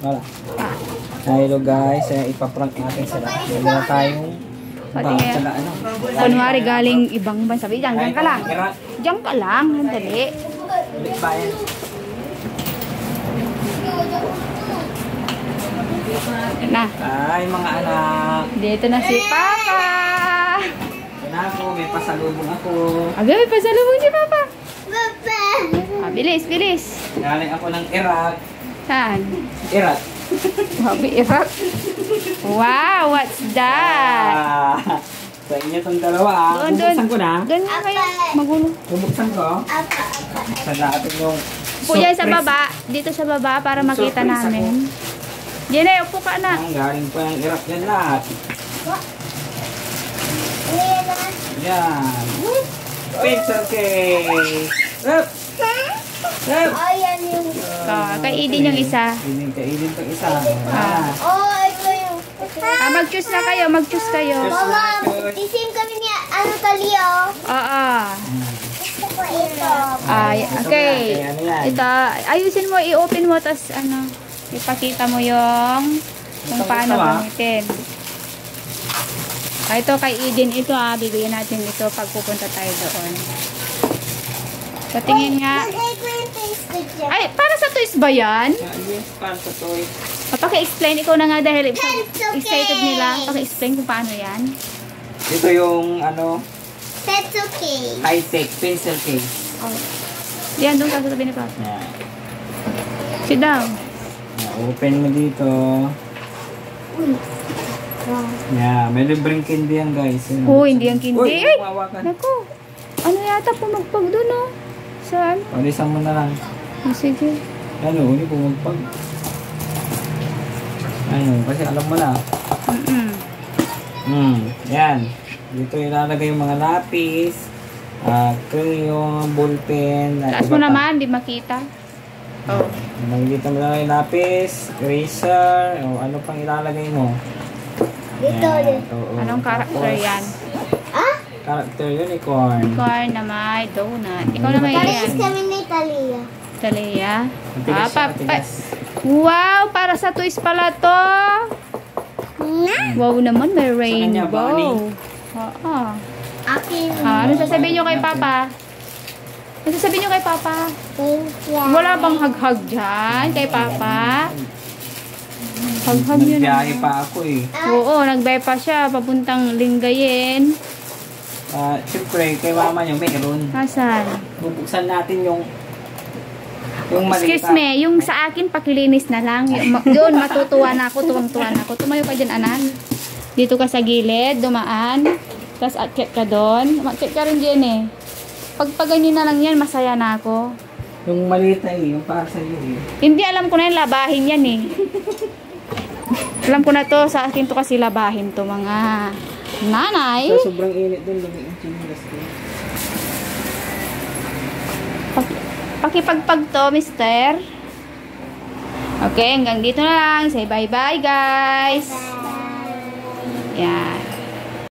Wala. Hello guys, ipaprank natin sila. Wala tayong kunwari galing ibang bansa. Diyan ka lang. Diyan ka lang. Dali. Na. Ay, mga anak. Dito na si Papa. Yan ako, may pasalubong ako. Agad, may pasalubong si Papa. Bilis, bilis. Galing ako ng Iraq. Saan? Iraq. Wabi, Iraq. Wow, what's that? Sa inyo itong dalawa. Bubuksan ko na. Doon na kayo. Magulo. Bubuksan ko. Sa natin yung po dyan sa baba. Dito sa baba para makita namin. Diyan na, upo ka na. Galing pa ng Iraq yan lahat. Yan. Pencil cake. Up! Up! Ayan yung... Kay Eden yung isa. Kay Eden yung isa. Oh, ito yung... Mag-choose na kayo, mag-choose kayo. Mama, tisim kami niya. Ano taliyo? Oo. Gusto ko ito. Ay, okay. Ito, ayusin mo, i-open mo, tapos ano, ipakita mo yung kung paano gamitin. Ito kay Eden, ito bibigyan natin ito pag pupunta tayo doon. Patingin nga. Ay, para sa toys ba yan? Yes, para sa toys. Paki-explain, ikaw na nga dahil excited nila. Paki-explain kung paano yan. Ito yung ano, Pencil case. high-tech pencil case. Oh. Yan, doon ka sa tabi ni Papa. Yan. Sit down. Open mo dito. Yeah, may libreng candy yan guys. Oh, hindi yung kindi. Uy, Ay, mawakan. naku. Ano yata pumagpag doon, oh. Saan? Palisan mo na lang. Oh, sige. Ano, hindi pumagpag. Ayun, kasi alam mo na. Yan. Dito ilalagay yung mga lapis, crayon, ballpen. Taas mo naman, di makita. Oh. Dito mo lang yung lapis, eraser, o ano pang ilalagay mo. Dito. Anong character yan? Ah? Character unicorn. Corn na may donut. Ikaw na may Paris yan. kami ni Talia. Talia. Matigas siya, matigas. Wow, para sa toys pala to. Wow naman, may rainbow. Oo. Akin. Ano sasabihin nyo kay Papa? Ano sasabihin nyo kay Papa? Thank you. Wala bang hag-hag dyan kay Papa? Hag-hag nyo Nagbiyahe naman. pa ako eh. Oo, nagbiyahe pa siya papuntang Lingayen. Siyempre, kay mama niyo meron. Nasaan? Bubuksan natin yung malita. Excuse me, yung sa akin pakilinis na lang. Doon matutuwa na ako, tuwang-tuwa na ako. Tumayo ka dyan, anak. Dito ka sa gilid, dumaan. Tapos akyat ka doon. Akyat ka rin dyan eh. Pag ganyan na lang yan, masaya na ako. Yung malita eh, yung para sa iyo eh. Hindi, alam ko na yung labahin yan eh. Alam ko na to, sa akin to kasi labahin to mga nanay. So, sobrang init din, lumig yung chinilas ko. Pakipagpag to, mister. Okay, hanggang dito na lang. Say bye-bye, guys. Yan.